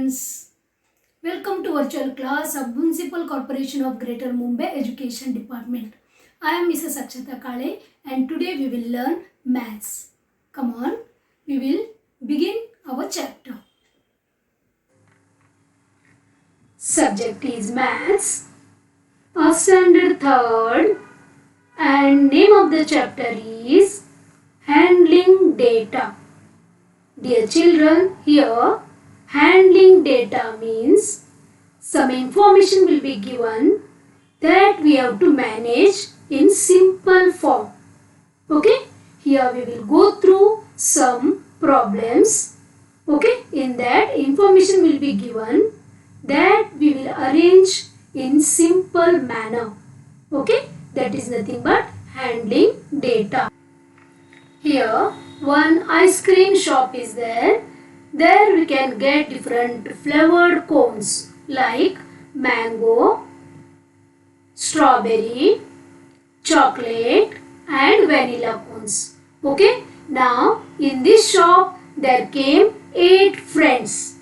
students, welcome to virtual class of Municipal Corporation of Greater Mumbai Education Department. I am Mrs. Akshata Kale and today we will learn maths. Come on, we will begin our chapter. Subject is maths of standard 3rd and name of the chapter is handling data. Dear children, here handling data means some information will be given that we have to manage in simple form. Okay, here we will go through some problems. Okay, in that information will be given that we will arrange in simple manner. Okay, that is nothing but handling data. Here one ice cream shop is there. There we can get different flavored cones like mango, strawberry, chocolate and vanilla cones. Okay, now in this shop there came 8 friends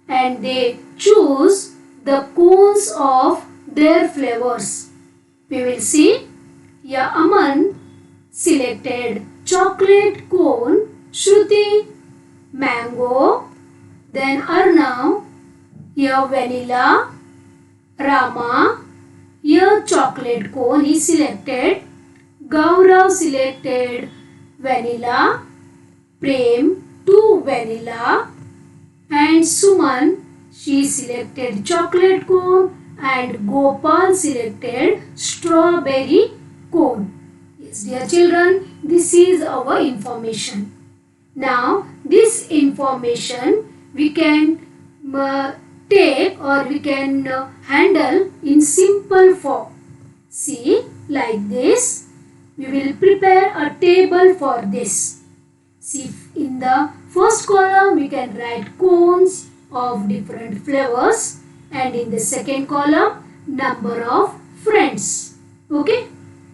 and they choose the cones of their flavors. We will see here Aman selected chocolate cone, Shruti mango, then Arnav here vanilla, Rama here chocolate cone he selected, Gaurav selected vanilla, Prem 2 vanilla and Suman she selected chocolate cone and Gopal selected strawberry cone. Yes, dear children, this is our information. Now this information we can take or we can handle in simple form. See, like this we will prepare a table for this. See, in the first column we can write cones of different flavors and in the second column number of friends. Okay,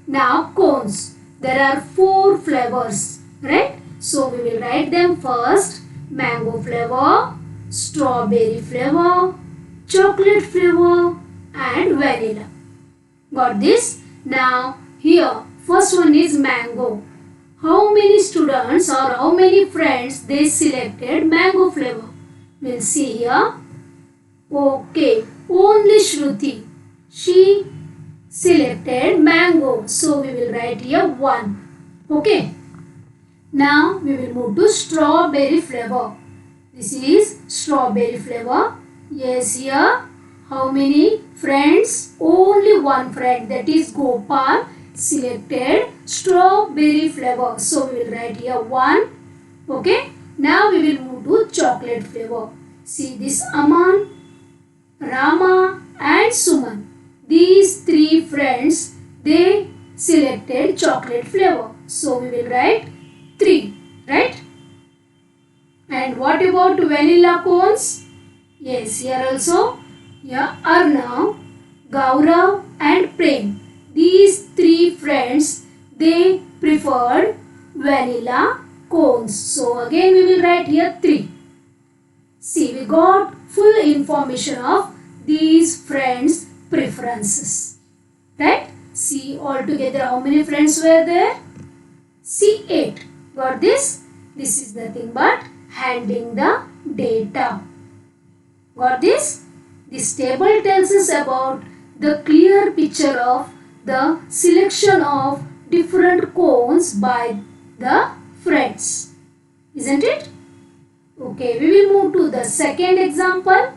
now cones, there are 4 flavors, right? So we will write them first: mango flavor, strawberry flavor, chocolate flavor and vanilla. Got this? Now here first one is mango. How many students or how many friends they selected mango flavor? We'll see here. Okay, only Shruti. She selected mango. So we will write here 1. Okay. Now we will move to strawberry flavor. This is strawberry flavor. Yes, here how many friends? Only 1 friend, that is Gopal selected strawberry flavor. So we will write here 1. Okay. Now we will move to chocolate flavor. See, this Aman, Rama and Suman. These 3 friends they selected chocolate flavor. So we will write 3, right? And what about vanilla cones? Yes, here also, here Arnav, Gaurav and Prem. These 3 friends, they preferred vanilla cones. So again we will write here 3. See, we got full information of these friends' preferences, right? See, altogether how many friends were there? See, 8. Got this? This is nothing but handling the data. Got this? This table tells us about the clear picture of the selection of different cones by the friends. Isn't it? Okay, we will move to the second example.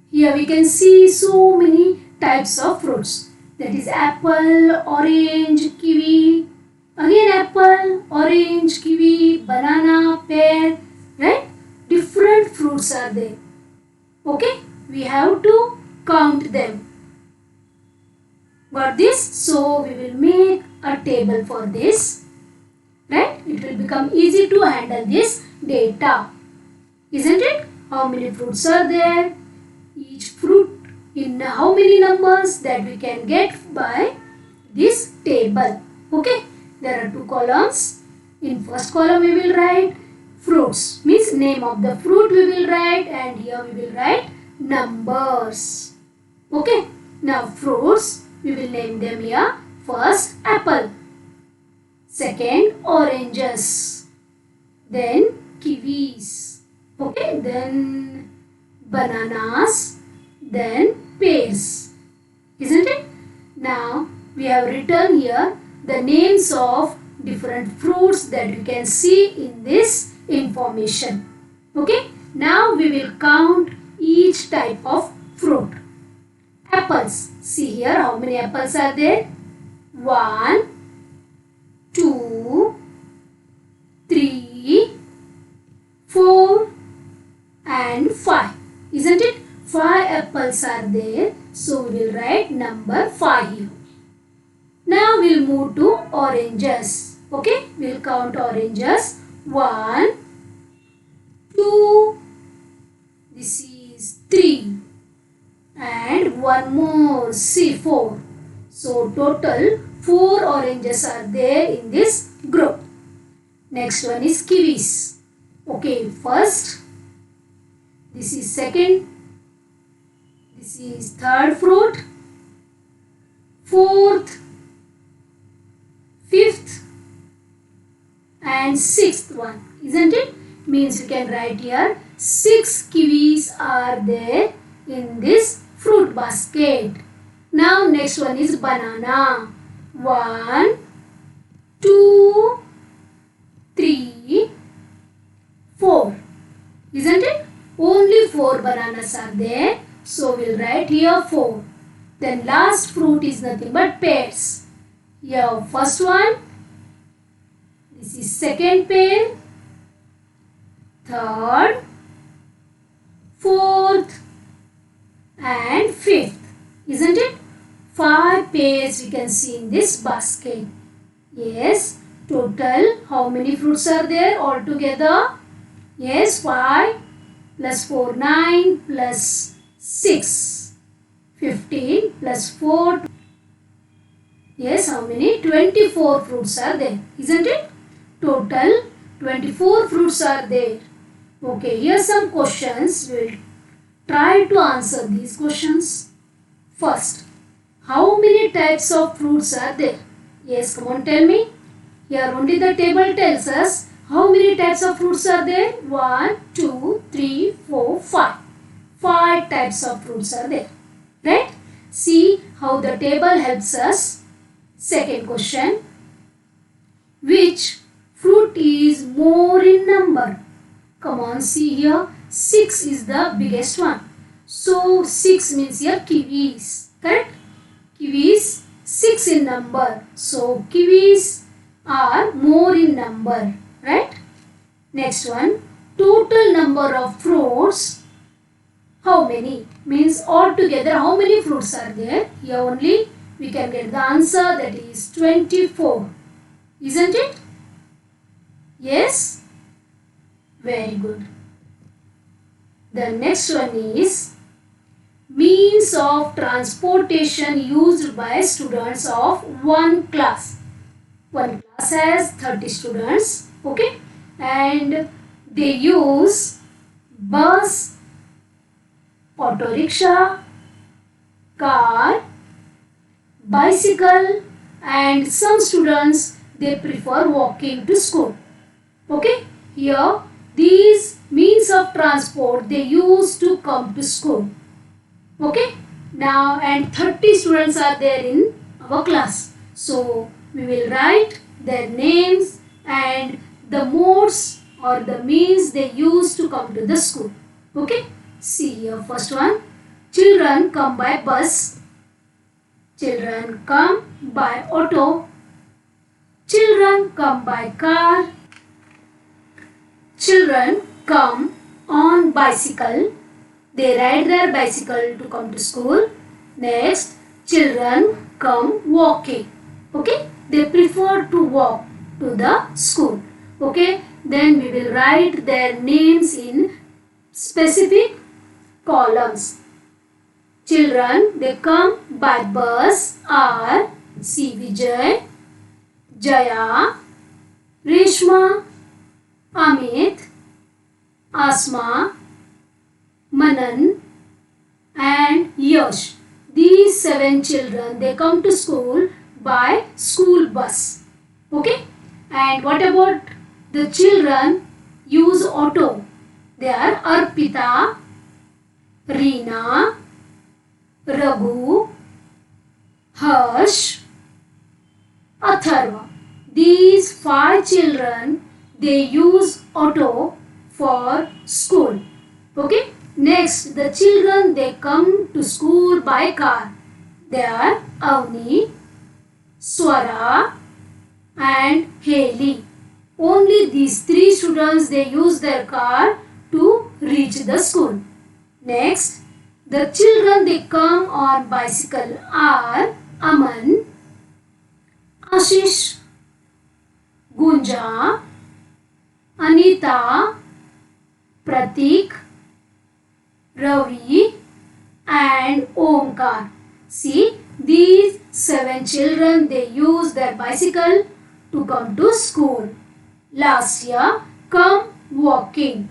Here we can see so many types of fruits. That is apple, orange, kiwi. Again apple, orange, kiwi, banana, pear, right? Different fruits are there. Okay, we have to count them. Got this? So we will make a table for this, right? It will become easy to handle this data. Isn't it? How many fruits are there? Each fruit in how many numbers, that we can get by this table. Okay, there are 2 columns. In first column we will write fruits. Means name of the fruit we will write, and here we will write numbers. Okay. Now fruits, we will name them here. First apple. Second oranges. Then kiwis. Okay. Then bananas. Then pears. Isn't it? Now we have written here the names of different fruits that you can see in this information. Okay. Now we will count each type of fruit. Apples. See here how many apples are there? 1, 2, 3, 4 and 5. Isn't it? 5 apples are there. So we will write number 5 here. Now we will move to oranges. Okay. We will count oranges. 1, 2, this is 3. And one more, see 4. So total 4 oranges are there in this group. Next one is kiwis. Okay, first, this is second, this is third fruit, fourth, fifth and sixth one. Isn't it? Means you can write here 6 kiwis are there in this fruit basket. Now next one is banana. 1, 2, 3, 4. Isn't it? Only 4 bananas are there. So we'll write here 4. Then last fruit is nothing but pears. Here first one. This is second pear. Third. Fourth. And fifth. Isn't it? 5 pears we can see in this basket. Yes. Total how many fruits are there altogether? Yes, 5 plus 4, 9 plus 6, 15 plus 4. Yes, how many? 24 fruits are there. Isn't it? Total 24 fruits are there. Okay, here some questions. We'll try to answer these questions. First, how many types of fruits are there? Yes, come on, tell me. Here only the table tells us how many types of fruits are there. 1, 2, 3, 4, 5. 5 types of fruits are there. Right? See how the table helps us. Second question. Which fruit is more in number? Come on, see here. 6 is the biggest one. So 6 means here kiwis. Correct? Kiwis 6 in number. So kiwis are more in number. Right? Next one. Total number of fruits. How many? Means altogether how many fruits are there? Here only we can get the answer, that is 24. Isn't it? Yes? Very good. The next one is means of transportation used by students of one class. One class has 30 students. Okay? And they use bus, auto rickshaw, car, bicycle, and some students they prefer walking to school. Okay? Here these means of transport they use to come to school. Okay? Now and 30 students are there in our class. So we will write their names and the modes or the means they use to come to the school. Okay? See here first one. Children come by bus. Children come by auto. Children come by car. Children come on bicycle. They ride their bicycle to come to school. Next, children come walking. Okay? They prefer to walk to the school. Okay? Then we will write their names in specific columns. Children, they come by bus are C. Vijay, Jaya, Reshma, Amit, Asma, Manan and Yash. These 7 children, they come to school by school bus. Okay? And what about the children use auto? They are Arpita, Reena, Raghu, Harsh, Atharva. These 5 children, they use auto for school. Okay? Next, the children, they come to school by car. They are Avni, Swara and Haley. Only these 3 students, they use their car to reach the school. Next, the children, they come on bicycle are Aman, Ashish, Gunja, Anita, Pratik, Ravi and Omkar. See, these 7 children, they use their bicycle to come to school. Last year, come walking.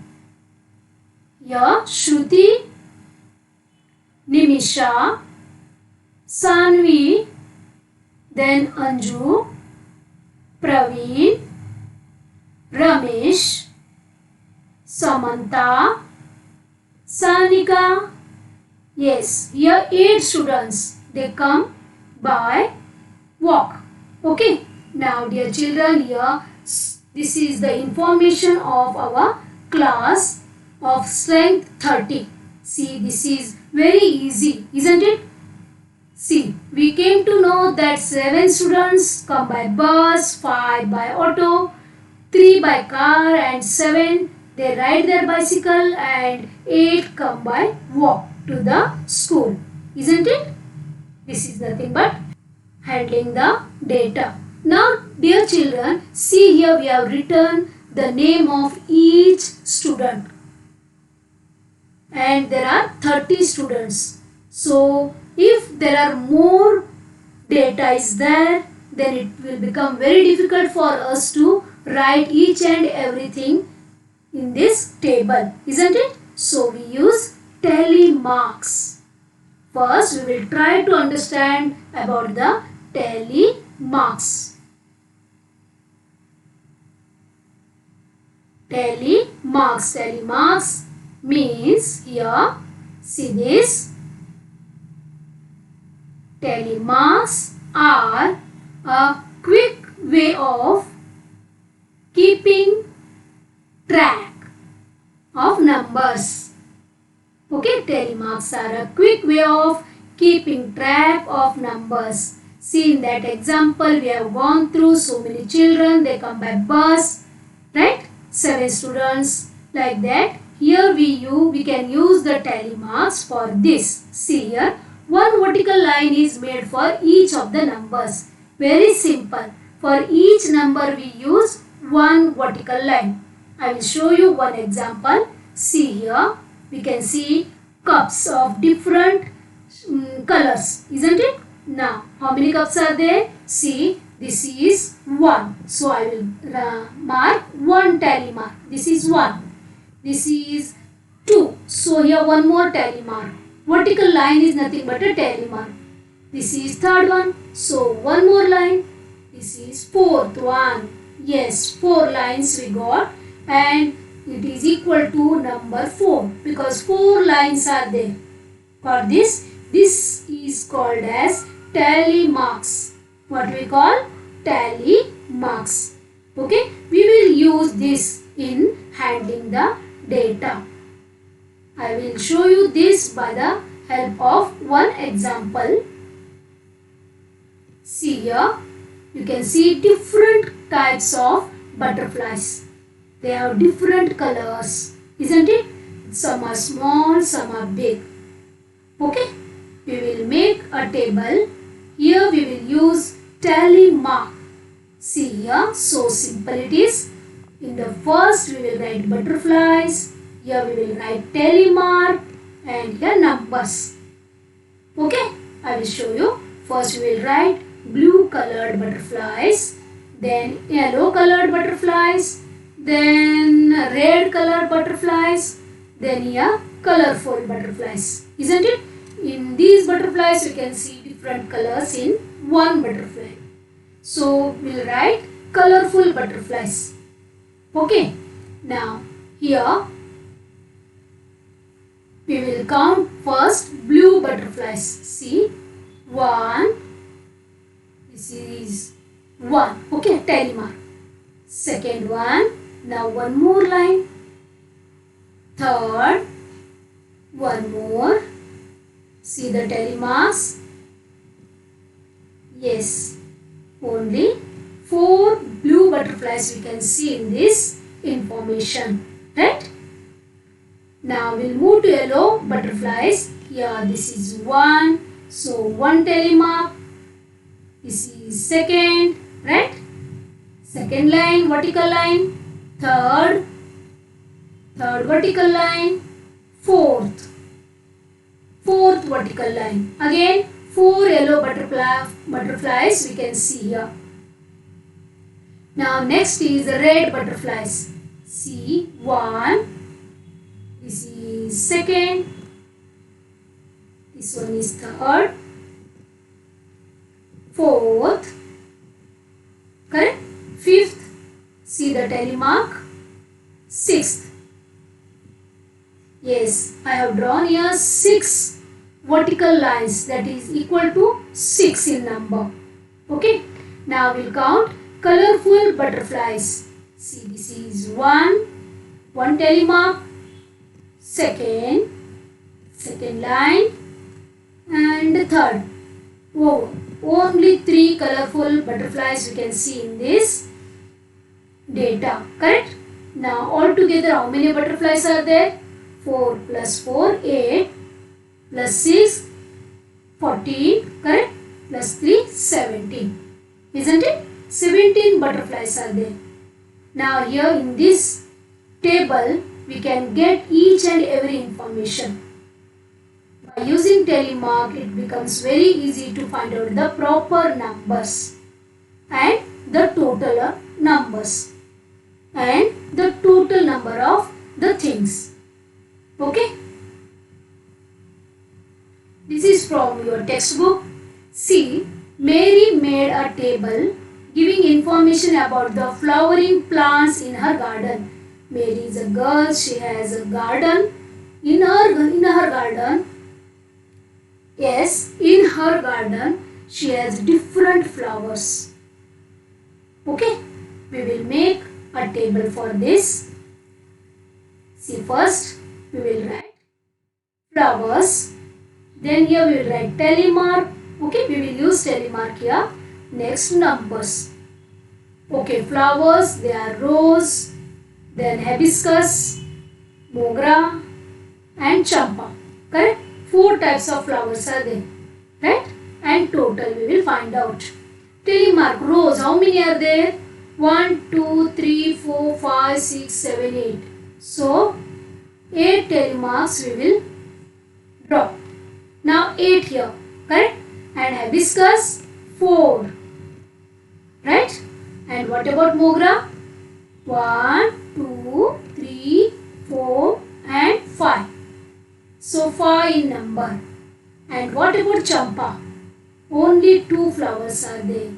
Here, Shruti, Nimisha, Sanvi, then Anju, Praveen, Ramesh, Samantha, Sanika. Yes, here 8 students. They come by walk. Okay. Now dear children, here this is the information of our class of strength 30. See, this is very easy, isn't it? See, we came to know that 7 students come by bus, 5 by auto, 3 by car and 7 they ride their bicycle and 8 come by walk to the school. Isn't it? This is nothing but handling the data. Now dear children, see here we have written the name of each student. And there are 30 students. So if there are more data is there, then it will become very difficult for us to write each and everything in this table, isn't it? So we use tally marks. First we will try to understand about the tally marks. Tally marks. Tally marks means here, see this. Tally marks are a quick way of keeping track of numbers. Okay, tally marks are a quick way of keeping track of numbers. See, in that example we have gone through so many children, they come by bus, right? 7 students, like that. Here we can use the tally marks for this. See here, one vertical line is made for each of the numbers. Very simple. For each number we use one vertical line. I will show you one example. See here, we can see cups of different colors, isn't it? Now, how many cups are there? See, this is 1. So, I will mark 1 tally mark. This is 1. This is 2. So, here one more tally mark. Vertical line is nothing but a tally mark. This is third one. So, one more line. This is fourth one. Yes, 4 lines we got. And it is equal to number 4 because 4 lines are there. For this is called as tally marks. What we call? Tally marks. Okay, we will use this in handling the data. I will show you this by the help of one example. See here, you can see different types of butterflies. They have different colors, isn't it? Some are small, some are big. Okay, we will make a table. Here we will use tally mark. See here, so simple it is. In the first we will write butterflies. Here we will write tally mark and here numbers. Okay, I will show you. First we will write blue colored butterflies, then yellow colored butterflies, then red color butterflies, then here colorful butterflies, isn't it? In these butterflies you can see different colors in one butterfly. So we'll write colorful butterflies. Okay. Now here we will count first blue butterflies. See, one. This is one. Okay, tally mark. Second one. Now one more line. Third. One more. See the tally marks. Yes. Only 4 blue butterflies we can see in this information. Right? Now we'll move to yellow butterflies. Here this is 1. So 1 tally mark. This is second. Right? Second line, vertical line. Third vertical line. Fourth vertical line. Again 4 yellow butterflies we can see here. Now next is the red butterflies. See, 1. This is second. This one is third. Fourth. Correct? Fifth. See the tally mark. Sixth. Yes, I have drawn here 6 vertical lines, that is equal to 6 in number. Okay. Now we'll count colorful butterflies. See, this is 1 tally mark, second line, and third. Oh, only 3 colorful butterflies you can see in this data. Correct? Now altogether how many butterflies are there? 4 plus 4, 8, plus 6, 14, correct? Plus 3, 17. Isn't it? 17 butterflies are there. Now here in this table, we can get each and every information. By using tally mark, it becomes very easy to find out the proper numbers and the total numbers and the total number of the things. Okay? This is from your textbook. See, Mary made a table giving information about the flowering plants in her garden. Mary is a girl. She has a garden. In her garden, yes, in her garden, she has different flowers. Okay, we will make a table for this. See, first we will write flowers. Then here we will write tally mark. Okay, we will use tally mark here. Next, numbers. Okay, flowers, they are rose, then hibiscus, mogra and champa. Correct? 4 types of flowers are there. Right? And total we will find out. Tally mark, rose, how many are there? 1, 2, 3, 4, 5, 6, 7, 8. So, 8 tally marks we will draw. Now 8 here, correct? And hibiscus 4, right? And what about mogra? 1, 2, 3, 4 and 5. So 5 in number. And what about champa? Only 2 flowers are there.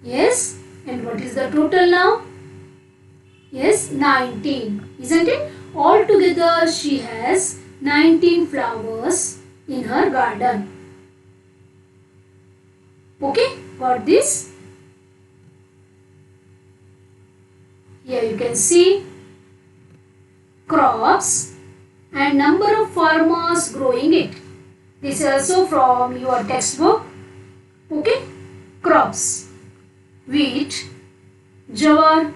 Yes? And what is the total now? Yes, 19. Isn't it? Altogether she has 19 flowers in her garden. Okay, got this? Here you can see crops and number of farmers growing it. This is also from your textbook. Okay, crops: wheat, jawar,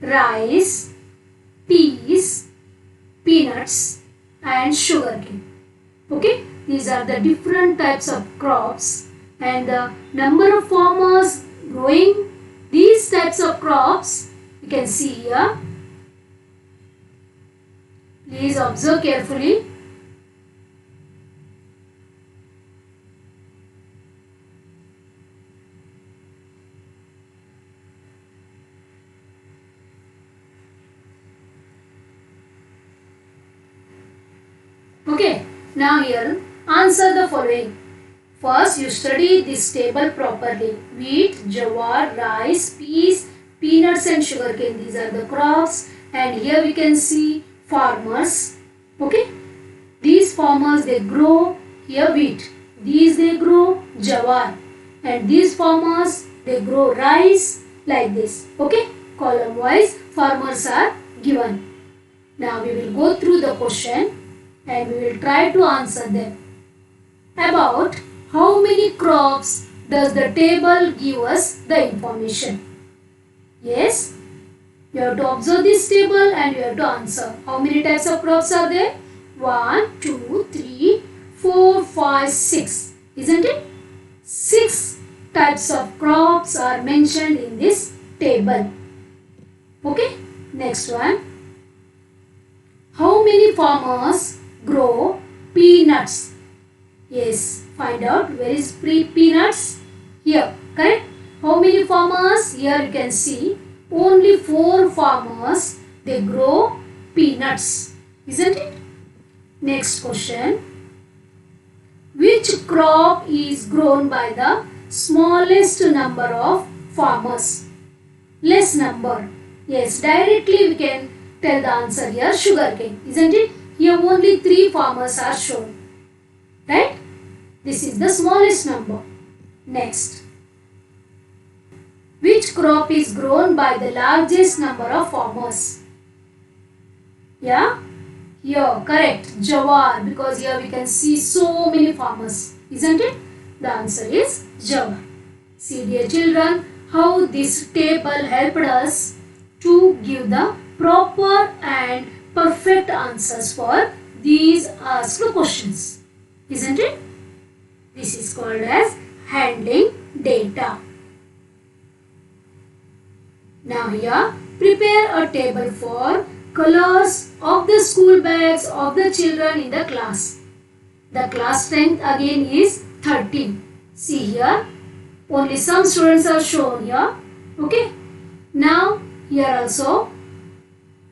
rice, peas, peanuts and sugarcane. Okay, these are the different types of crops and the number of farmers growing these types of crops you can see here. Please observe carefully. Okay, now here answer the following. First, you study this table properly. Wheat, jawar, rice, peas, peanuts and sugarcane. These are the crops. And here we can see farmers. Okay. These farmers, they grow here wheat. These they grow jawar. And these farmers, they grow rice like this. Okay. Column wise farmers are given. Now we will go through the question and we will try to answer them. About how many crops does the table give us the information? Yes, you have to observe this table and you have to answer. How many types of crops are there? 1, 2, 3, 4, 5, 6. Isn't it? 6 types of crops are mentioned in this table. Okay, next one. How many farmers grow peanuts? Yes, find out where is peanuts? Here, correct? How many farmers? Here you can see only 4 farmers, they grow peanuts. Isn't it? Next question. Which crop is grown by the smallest number of farmers? Less number. Yes, directly we can tell the answer here, sugarcane. Isn't it? Here only 3 farmers are shown. Right? This is the smallest number. Next. Which crop is grown by the largest number of farmers? Yeah? Here, correct. Jawar, because here we can see so many farmers. Isn't it? The answer is jawar. See dear children, how this table helped us to give the proper and perfect answers for these asked questions. Isn't it? This is called as handling data. Now here, prepare a table for colors of the school bags of the children in the class. The class strength again is 30. See here, only some students are shown here. Okay. Now here also,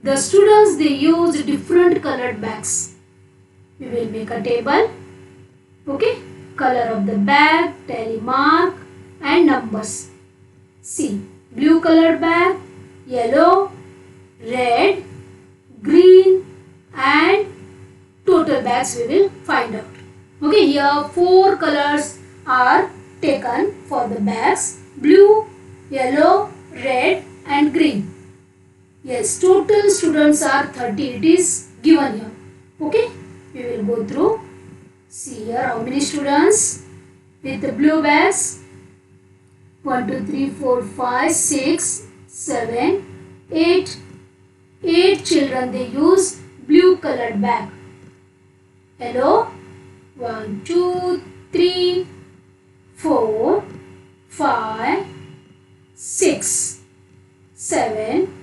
the students, they use different colored bags. We will make a table. Okay. Color of the bag, tally mark and numbers. See, blue colored bag, yellow, red, green and total bags we will find out. Okay, here 4 colors are taken for the bags. Blue, yellow, red and green. Yes, total students are 30. It is given here. Okay, we will go through. See here how many students with the blue bags. 1, 2, 3, 4, 5, 6, 7, 8. 8 children, they use blue colored bag. Hello? 1, 2, 3, 4, 5, 6, 7.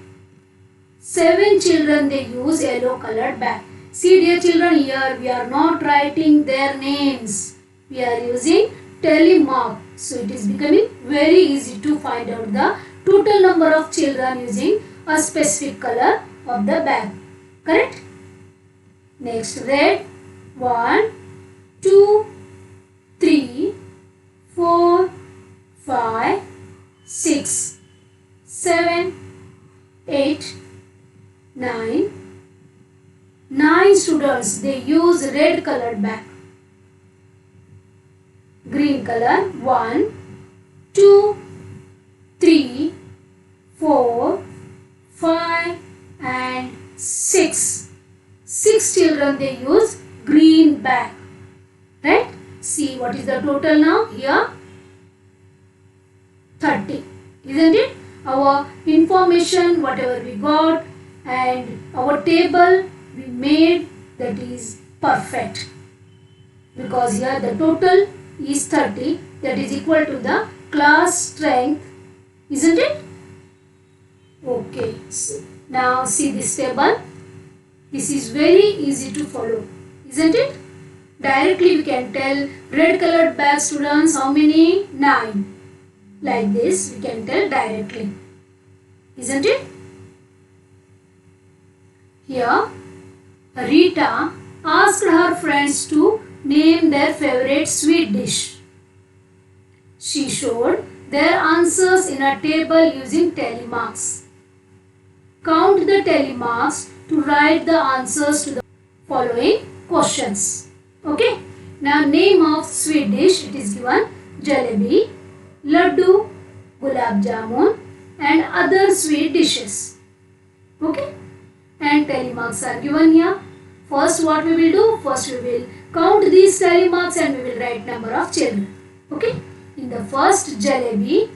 7 children, they use yellow colored bag. See dear children, here we are not writing their names. We are using tally mark. So it is becoming very easy to find out the total number of children using a specific color of the bag. Correct? Next, red. 1, 2, 3, 4, 5, 6, 7, 8, 9. 9 students, they use red colored bag. Green color. 1, 2, 3, 4, 5 and 6. 6 children, they use green bag. Right? See what is the total now here? 30. Isn't it? Our information, whatever we got and our table we made, that is perfect. Because here the total is 30, that is equal to the class strength. Isn't it? Okay. Now see this table. This is very easy to follow. Isn't it? Directly we can tell red colored bag students how many? 9. Like this we can tell directly. Isn't it? Here Rita asked her friends to name their favorite sweet dish. She showed their answers in a table using tally marks. Count the tally marks to write the answers to the following questions. Okay. Now name of sweet dish, it is given jalebi, laddu, gulab jamun and other sweet dishes. Okay. And tally marks are given here. First what we will do? First we will count these tally marks and we will write number of children. Okay. In the first jalebi,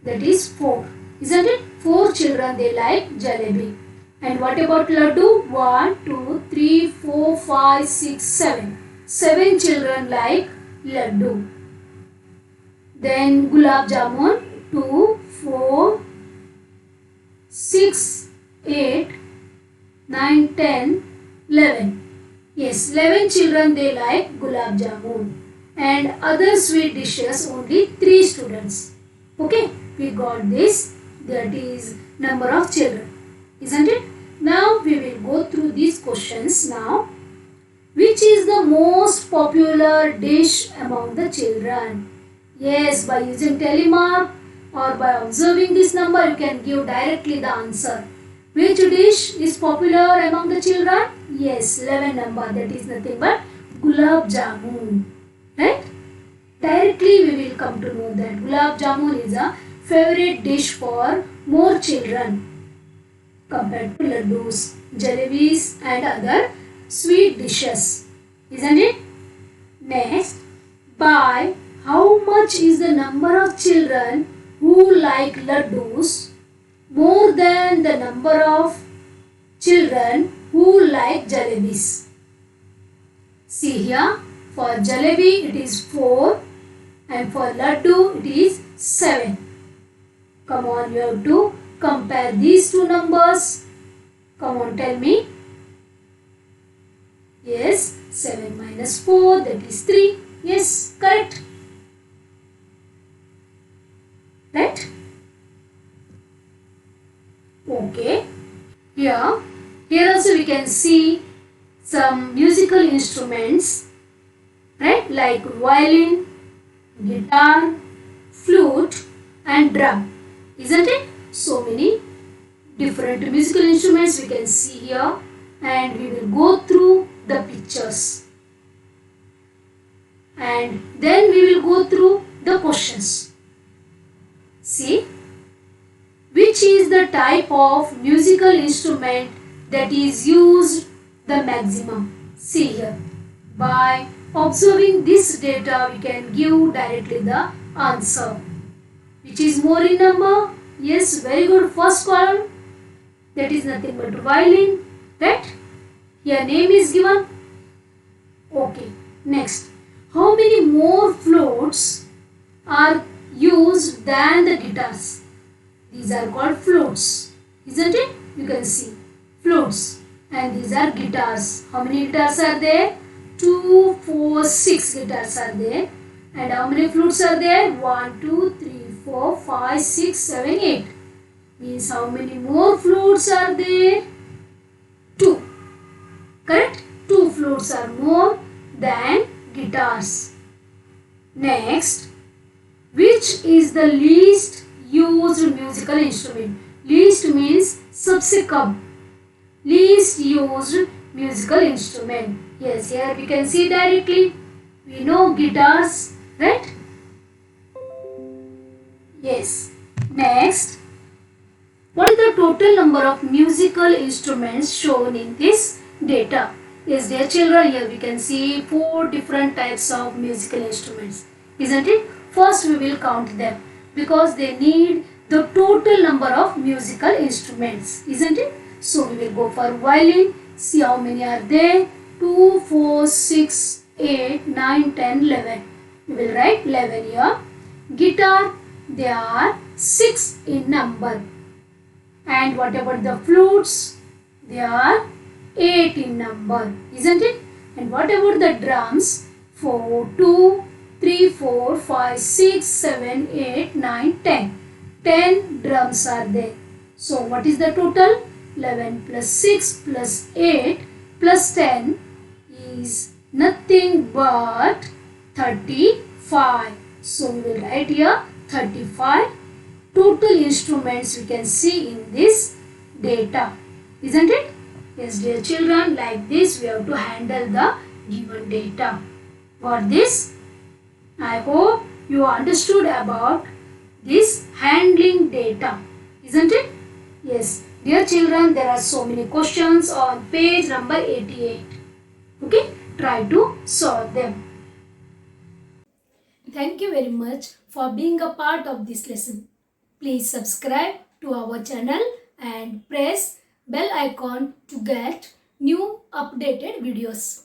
that is 4. Isn't it? 4 children they like jalebi. And what about laddu? 1, 2, 3, 4, 5, 6, 7. 7 children like laddu. Then gulab jamun 2, 4, 6, 8, 9, 10, 11. Yes, 11 children they like gulab jamun. And other sweet dishes only 3 students. Okay, we got this. That is number of children. Isn't it? Now we will go through these questions now. Which is the most popular dish among the children? Yes, by using tally mark or by observing this number you can give directly the answer. Which dish is popular among the children? Yes, 11 number, that is nothing but gulab jamun. Right? Directly we will come to know that gulab jamun is a favorite dish for more children compared to laddus, jalebis and other sweet dishes. Isn't it? Next, by how much is the number of children who like laddus more than the number of children who like jalebis? See here, for jalebi it is 4 and for laddu it is 7. Come on, you have to compare these two numbers. Come on, tell me. Yes, 7 minus 4, that is 3. Yes, correct. Right? Okay. Here also we can see some musical instruments, right? Like violin, guitar, flute and drum. Isn't it? So many different musical instruments we can see here, and we will go through the pictures and then we will go through the questions. See, which is the type of musical instrument that is used the maximum? See here, by observing this data we can give directly the answer. Which is more in number? Yes, very good. First column, that is nothing but violin, right? Here name is given. Okay, next, how many more flutes are used than the guitars? These are called flutes, isn't it? You can see flutes, and these are guitars. How many guitars are there? 2, 4, 6 guitars are there. And how many flutes are there? 1, 2, 3, 4, 5, 6, 7, 8. Means how many more flutes are there? 2. Correct? 2 flutes are more than guitars. Next, which is the least used musical instrument? Least means सबसे कम. Least used musical instrument. Yes, here we can see directly. We know guitars, right? Yes. Next, what is the total number of musical instruments shown in this data? Yes, dear children, here we can see 4 different types of musical instruments. Isn't it? First we will count them because they need the total number of musical instruments. Isn't it? So we will go for violin. See how many are there? 2, 4, 6, 8, 9, 10, 11. We will write 11 here. Guitar, they are 6 in number. And what about the flutes? They are 8 in number, isn't it? And what about the drums? 4, 2, 3, 4, 5, 6, 7, 8, 9, 10. 10 drums are there. So what is the total? 11 plus 6 plus 8 plus 10. is nothing but 35. So we will write here 35 total instruments we can see in this data. Isn't it? Yes, dear children, like this we have to handle the given data. For this, I hope you understood about this handling data. Isn't it? Yes. Dear children, there are so many questions on page number 88. Okay, try to solve them. Thank you very much for being a part of this lesson. Please subscribe to our channel and press bell icon to get new updated videos.